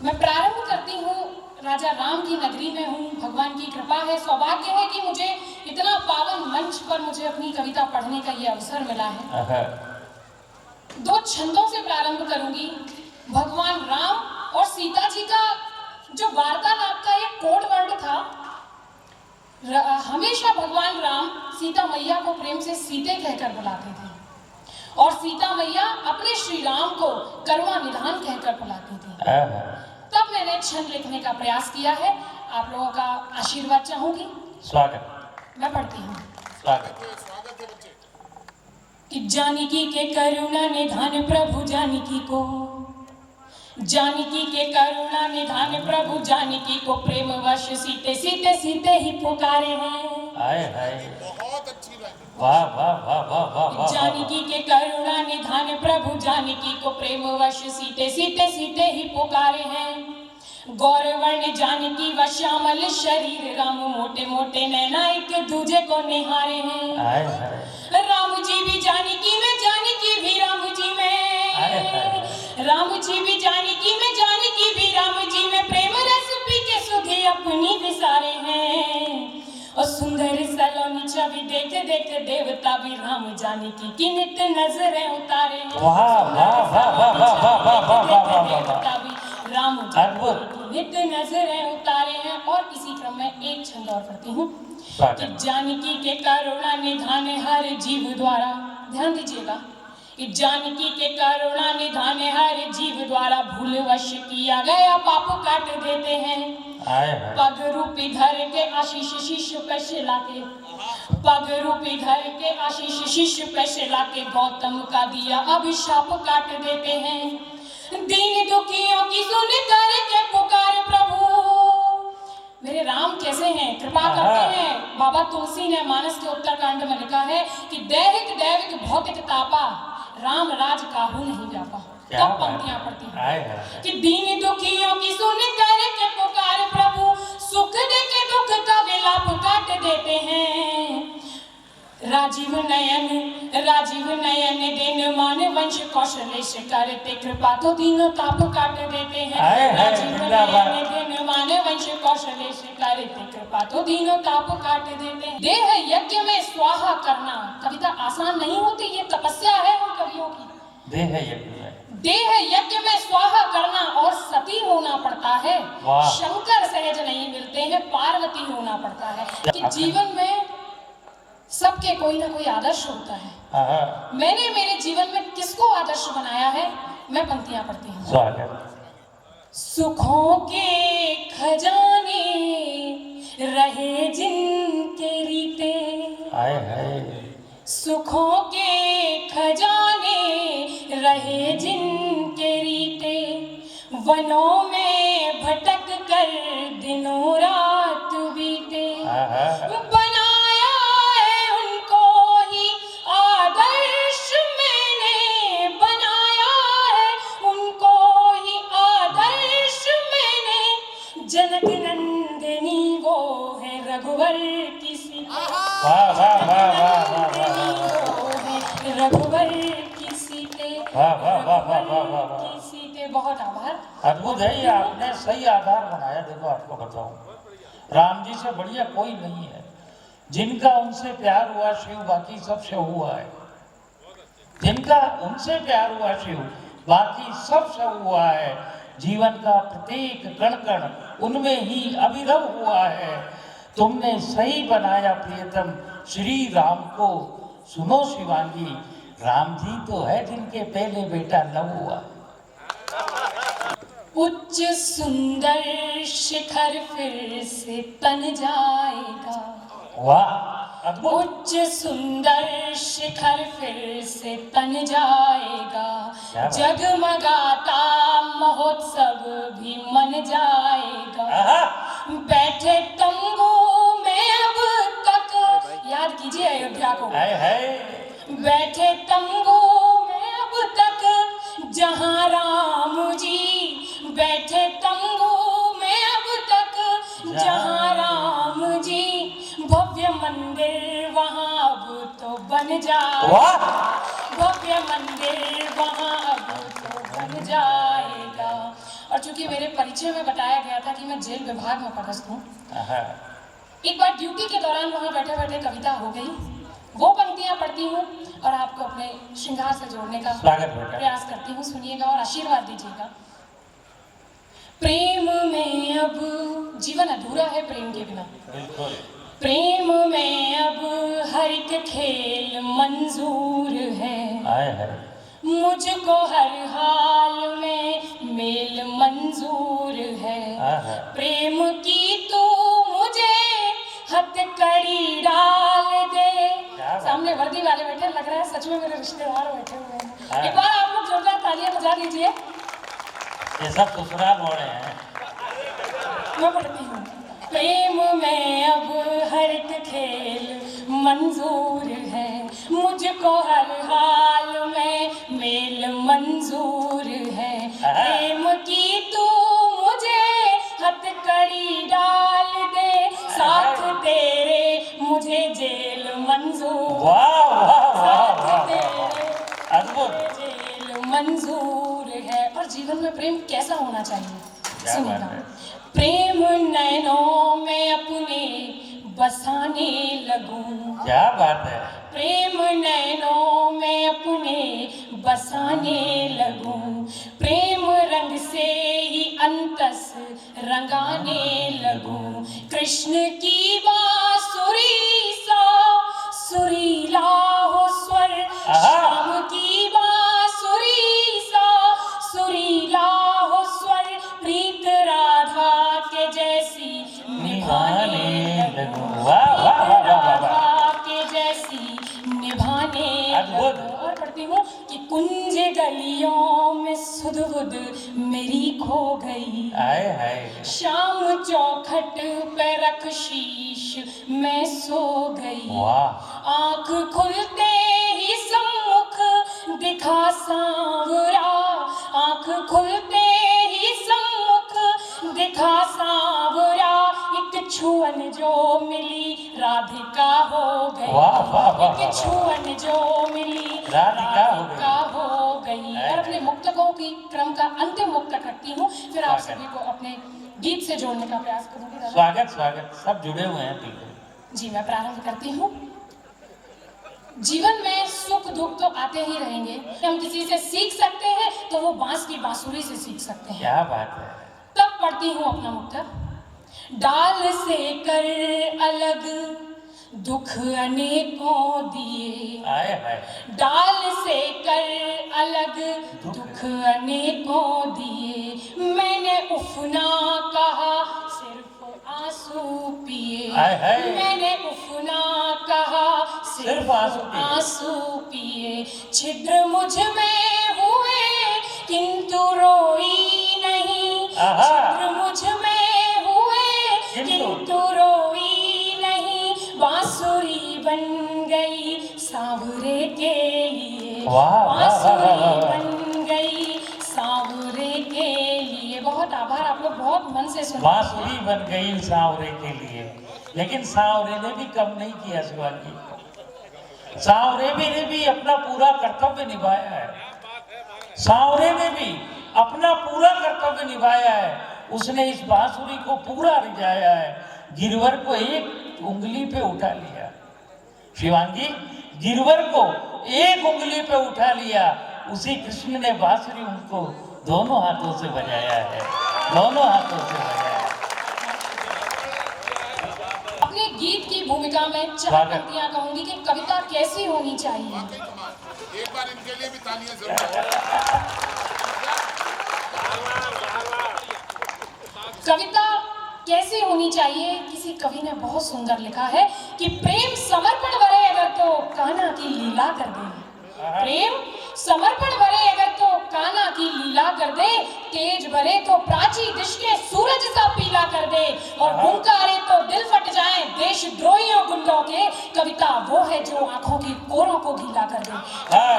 मैं प्रारंभ करती हूँ, राजा राम की नगरी में हूँ, भगवान की कृपा है, सौभाग्य है कि मुझे इतना पावन मंच पर मुझे अपनी कविता पढ़ने का ये अवसर मिला है। दो छंदों से प्रारंभ करूंगी। भगवान राम और सीता जी का जो वार्तालाप का एक कोड वर्ड था, हमेशा भगवान राम सीता मैया को प्रेम से सीते कहकर बुलाते थे और सीता मैया अपने श्री राम को करुणा निधान कहकर बुलाती थी। तब मैंने छंद लिखने का प्रयास किया है। आप लोगों का आशीर्वाद चाहूंगी। स्वागत। मैं पढ़ती हूँ। स्वागत कि जानकी के करुणा निधान प्रभु जानकी को, जानकी के करुणा निधान प्रभु जानकी को प्रेम वश सीते सीते सीते ही पुकारे हैं। हाय हाय, बहुत अच्छी बात। वाह वाह वाह वाह वाह। जानकी के करुणा निधान प्रभु जानकी को प्रेम वश सीते सीते सीते ही पुकारे हैं। गौरवर्ण जानकी व श्यामल शरीर राम मोटे मोटे नैना एक दूजे को निहारे हैं। हाय हाय, राम जी भी जानकी में, जानकी भी राम जी में, राम जी भी जानकी में, जानकी भी राम जी में प्रेम रस पी के सुधे अपनी विसारे हैं। और सुंदर सलोनी छवि देख देख देवता भी राम जानकी की नित नजरें उतारे हैं। वाह वाह वाह वाह वाह वाह वाह। देवता भी राम जानकी की नित नजरें उतारे हैं। और इसी क्रम में एक छंद और पढ़ती हूँ कि जानकी के करुणा निधान हर जीव द्वारा, ध्यान दीजिएगा, कि जानकी के करुणा निधान हर जीव द्वारा भूल वश किया गया पाप काट देते हैं। पग रूपी धर के आशीष शिष्य पे लाके, पग रूपी धर के आशीष शिष्य पे लाके गौतम का दिया अभिशाप काट देते हैं। दीन दुखियों की सुन कर के पुकार प्रभु, मेरे राम कैसे हैं, कृपा करते हैं। बाबा तुलसी ने मानस के उत्तरकांड में लिखा है कि दैहिक दैविक भौतिक तापा राम राज काहू नहीं व्यापा। तब पंक्तियां पढ़ती हैं कि दीन दुखियों की सुन कर के पुकार प्रभु, सुख दे के दुख का विलाप काट देते हैं। राजीव नयन दिन मान वंश कौशलेश करते कृपा तो तीनों ताप काट देते हैं। राजीव नयन दिन मान वंश कौशलेश करते कृपा तो तीनों ताप काट देते हैं। देह यज्ञ में स्वाहा करना कविता आसान नहीं होती, ये तपस्या है उन कवियों की। देह यज्ञ में स्वाहा करना और सती होना पड़ता है। शंकर सहज नहीं मिलते हैं, पार्वती होना पड़ता है। कि जीवन में सबके कोई ना कोई आदर्श होता है। मैंने मेरे जीवन में किसको आदर्श बनाया है, मैं पंक्तियां पढ़ती हूँ। सुखों के खजाने रहे जिनके रीते, सुखों के खजाने रहे जिनके रीते, वनों में भटक कर दिनों रात बीते। बनाया है उनको ही आदर्श मैंने, बनाया है उनको ही आदर्श मैंने। जनक नंदिनी वो है रघुवर की सीता, रघुवर की सीते, की सीते। बहुत आभार। अद्भुत है ये, आपने सही आधार बनाया। देखो आपको बताऊं, राम जी से बढ़िया कोई नहीं है। जिनका उनसे प्यार हुआ शिव बाकी सबसे हुआ है, जिनका उनसे प्यार हुआ शिव बाकी सबसे हुआ है। जीवन का प्रत्येक कण कण उनमें ही अविरव हुआ है। तुमने सही बनाया प्रियतम श्री राम को। सुनो शिवांगी, राम जी तो है जिनके पहले बेटा न हुआ। उच्च सुंदर शिखर फिर से तन जाएगा। वाह, उच्च सुंदर शिखर फिर से तन जाएगा। जगमगाता महोत्सव भी मन जाएगा। बैठे तंबू में अब तक, याद कीजिए अयोध्या को, बैठे तंबू में अब तक जहां राम जी, बैठे तंबू में अब तक जहां राम जी, भव्य मंदिर वहां अब तो बन जाएगा। भव्य मंदिर वहां अब तो बन जाएगा। और चूंकि मेरे परिचय में बताया गया था कि मैं जेल विभाग में पदस्थ हूँ, हाँ। एक बार ड्यूटी के दौरान वहाँ बैठे बैठे कविता हो गई। वो पंक्तियाँ पढ़ती हूँ और आपको अपने श्रृंगार से जोड़ने का प्रयास करती हूँ। सुनिएगा और आशीर्वाद दीजिएगा। प्रेम में अब जीवन अधूरा है प्रेम के बिना। प्रेम में अब हर एक खेल मंजूर है। मुझको हर हाल में मेल मंजूर है। प्रेम की तू मुझे हथकड़ी डाल दे। सामने वर्दी वाले बैठे, लग रहा है सच में मेरे रिश्तेदार बैठे हुए हैं। एक बार आप लोग जोरदार तालियां बजा दीजिए। ये सब ससुराल हो रहे हैं। मैं पढ़ती हूँ। प्रेम में अब हर एक खेल मंजूर है। मुझको हर हाल में मेल मंजूर है। प्रेम की तू मुझे हथकड़ी डाल दे। साथ तेरे मुझे जेल मंजूर। वाह वाह वाह साथ तेरे अद्भुत। जेल मंजूर है। और जीवन में प्रेम कैसा होना चाहिए? सुनिएगा। प्रेम नैनों में अपने बसाने लगूं। क्या बात है। प्रेम नैनों में अपने बसाने लगूं। प्रेम रंग से ही अंतस रंगाने लगूं। कृष्ण की बांसुरी सा सुरीला हो स्वर। श्याम की बांसुरी सा सुरीला हो स्वर। प्रीत राधा के जैसी निभाने लगूं। राधा के जैसी निभाने लगूं। और पढ़ती हूँ कि कुंज गलियों में सुध-बुध मेरी खो गई। शाम चौखट पे रख शीश मैं सो गई। आँख खुलते ही सम्मुख दिखा सांवरा। आँख खुलते ही सम्मुख दिखा सांवरा। एक छुअन जो मिली राधिका हो गई। एक छुअन जो मिली राधिका हो गई। और अपने मुक्तकों की क्रम का अंतिम मुक्तक रखती हूँ, फिर आप सभी को अपने गीत से जोड़ने का प्रयास करूंगी। स्वागत स्वागत, सब जुड़े हुए हैं। बिल्कुल जी, मैं प्रारंभ करती हूँ। जीवन में सुख दुख तो आते ही रहेंगे। हम किसी से सीख सकते हैं तो वो बांस की बांसुरी से सीख सकते हैं। क्या बात है। तब पढ़ती हूँ अपना मुक्तक। डाल से कर अलग दुख अनेकों दिए। डाल से कर अलग दुख अनेकों दिए। मैंने उफ ना कहा सिर्फ आंसू पिए। मैंने उफ ना कहा सिर्फ आंसू पिए। छिद्र मुझ में हुए किंतु रोई नहीं। छिद्र मुझ में हुए किंतु रोई नहीं। बांसुरी बन गई सांवरे के लिए। बांसुरी बन गई सांवरे के लिए। बहुत आभार, आप लोग बहुत मन से सुने। बांसुरी बन गई सांवरे के लिए। लेकिन सांवरे ने भी कम नहीं किया शिवाजी। सांवरे ने भी अपना पूरा कर्तव्य निभाया है। सांवरे ने भी अपना पूरा कर्तव्य निभाया है। उसने इस बांसुरी को पूरा रिझाया है। गिरवर को एक उंगली पे उठा लिया। शिवांगी, गिरवर को एक उंगली पे उठा लिया। उसी कृष्ण ने बांसुरी उनको दोनों हाथों से बजाया है। दोनों हाथों से बजाया है। अपने गीत की भूमिका में चार पंक्तियां कहूंगी कि कविता कैसी होनी चाहिए। एक बार इनके लिए भी तालियां जरूर। कविता कैसी होनी चाहिए? किसी कवि ने बहुत सुंदर लिखा है कि प्रेम समर्पण भरे अगर तो कान्हा की लीला कर दे। प्रेम समर्पण भरे अगर तो कान्हा की लीला कर दे। तेज भरे तो प्राची दिश के सूरज सा पीला कर दे। और हुंकारे तो दिल फट जाए देशद्रोहियों गुंडों के। कविता वो है जो आंखों की कोरों को गीला कर दे।